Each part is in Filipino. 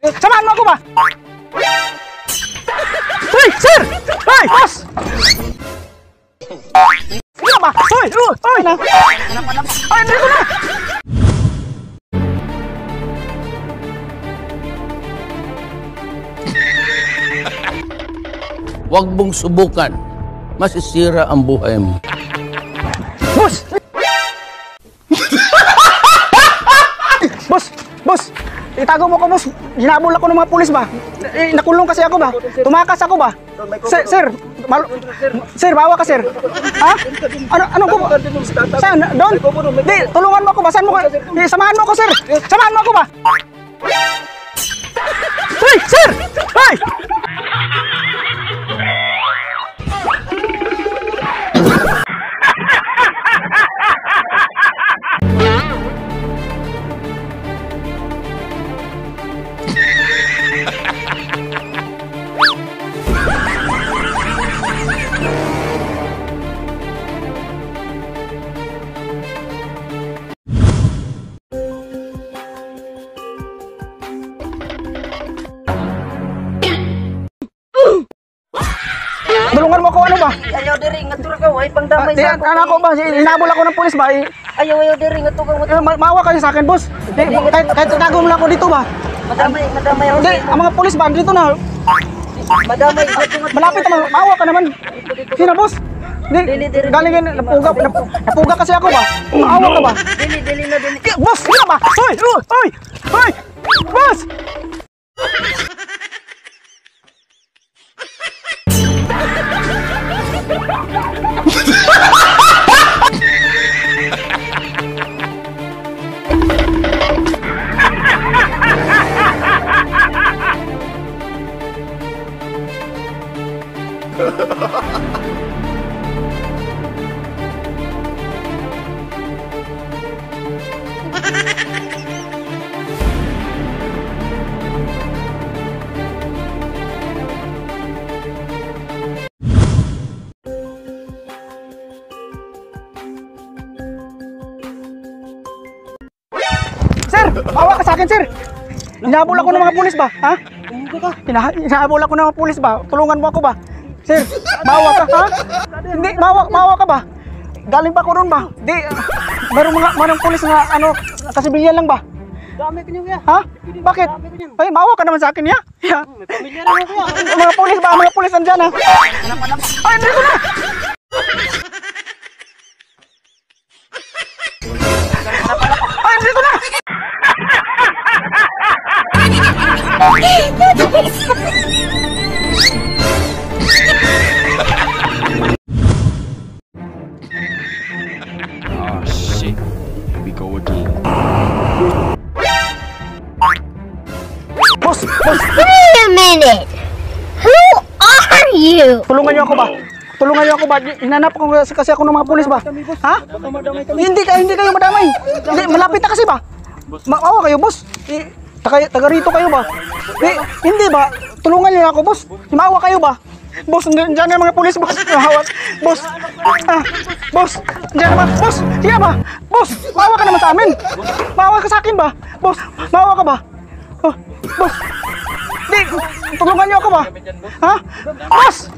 Samahan mo ako ba? Hoy, sir! Hoy, boss! Ano ba? Hoy! Hoy! Ay, hindi ko na! Huwag mong subukan. Masisira ang buhay mo. Boss! Boss! Boss! Itago mo ko, boss. Hinabol ako ng mga pulis ba? Nakulong kasi ako ba? Tumakas ako ba? Sir! Sir, bawa ka, sir. Ha? Ano ko ba? Saan? Doon? Di, tulungan mo ako ba? Saan mo ko? Samahan mo ako, sir. Samahan mo ako ba? Hoy, sir! Hoy! Tulungan mo ako, ano ba? Ayaw diri ngatur ka way pangdamay sa ako. Anak ko ba, hinabol ako ng pulis ba? Ayaw diri ngatur ka. Maawa kayo sa akin, boss. Kahit tago mo lang ako dito ba? Madamay ako. Hindi, ang mga pulis ba, dito na. Madamay Malapit naman, maawa ka naman. Sino, boss? Hindi, galing yan, napuga kasi ako ba? Maawa ka ba? Dili na. Boss, sino ba? Hoy! Hoy! Hoy! Boss! Sir, bawa ka sa akin, sir. Hinahabol ako ng mga pulis ba? Ha? Hinahabol ako ng mga pulis ba? Tulungan mo ako ba? Sir, bawa ka, ha? Hindi, bawa ka ba? Galing pa ako ron ba? Di, merong pulis na, kasibilyan lang ba? Dami ko niya. Ha? Bakit? Ay, bawa ka naman sa akin, ya? Ya. Pamilya na ko. Mga pulis ba? Mga pulis andyan, ha? Ay, hindi ko na! Ay, hindi ko na! Oh shit. Here we go again. Boss! Wait a minute! Who are you? Tulungan niyo ako ba? Tulungan niyo ako ba? Hinanap ko kasi ako ng mga pulis ba? Ha? Hindi kayo madamay. Hindi, malapit na kasi ba? Maawa kayo, boss. Taga rito kayo ba? Hindi ba? Tulungan niyo ako, boss. Maawa kayo ba? Boss, nandiyan na mga pulis, boss. Boss. Boss. Nandiyan naman, boss. Hiya ba? Boss, maawa ka naman sa amin. Maawa ka sa akin ba? Boss, maawa ka ba? Oh, boss. Hindi, tulungan niyo ako ba? Ha? Boss!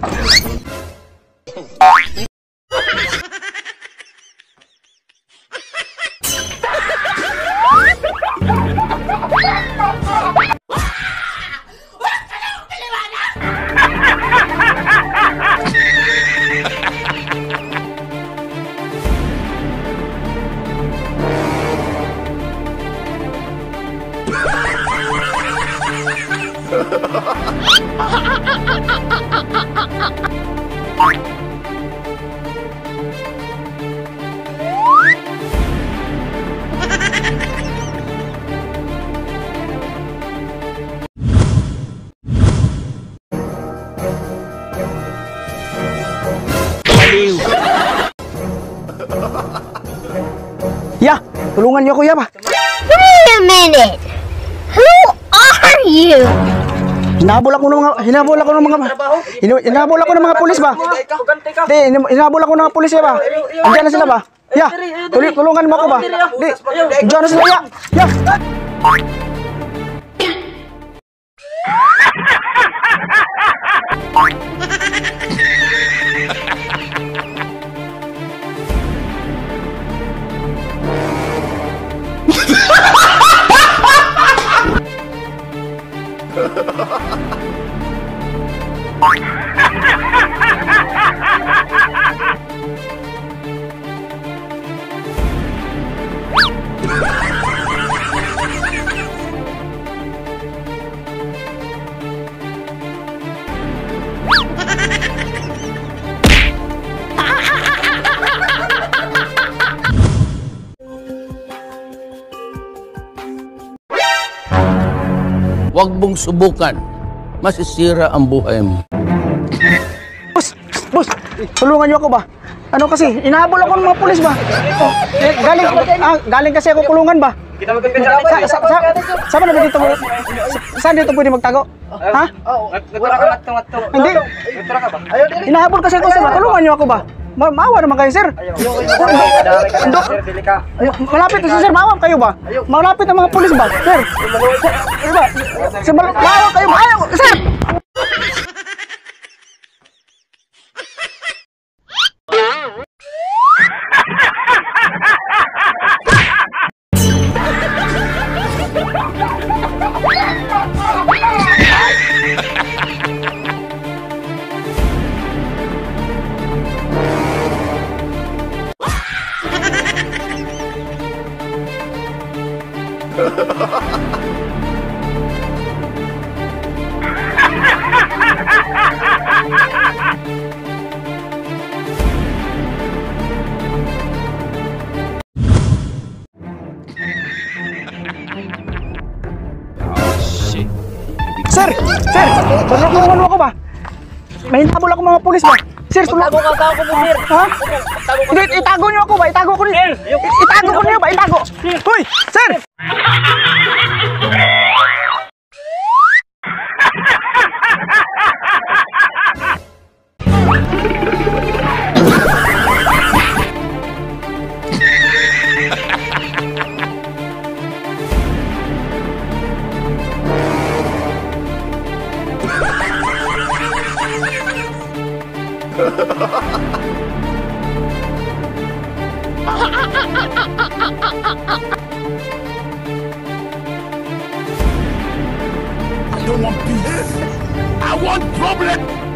Ya, tulungan niyo ako, ya ba? Wait a minute! Who are you? Hinabol ako ng mga pulis ba? Di, hinabol ako ng mga pulis, ya ba? Andiyan na sila ba? Ya, tulungan mo ako ba? Di, andiyan na sila, ya. Ya. Huwag mong subukan. Masisira ang buhay mo. Boss, tulungan niyo ako ba? Ano kasi, inahabol ako ng mga pulis ba? Oh, galing kasi ako kulungan ba? Saan ba dito? Saan dito pwede magtago? Ha? Hindi. Inahabol kasi ako sir, tulungan niyo ako ba? Maawa naman kayo sir. Malapit na sir, maawa kayo ba? Malapit ang mga pulis ba? Sir, sir, maawa kayo ba? Sir! Shit. Sir! Sir! Tulungan mo ako ba? May hinabol ako mga pulis ba? Sir, tulungan Tago ka ako po, sir. Ha? Hindi, itago niyo ako ba? Itago ko niyo. Itago ko niyo ba? Itago. Hoy! Sir! I don't want peace. I want problems.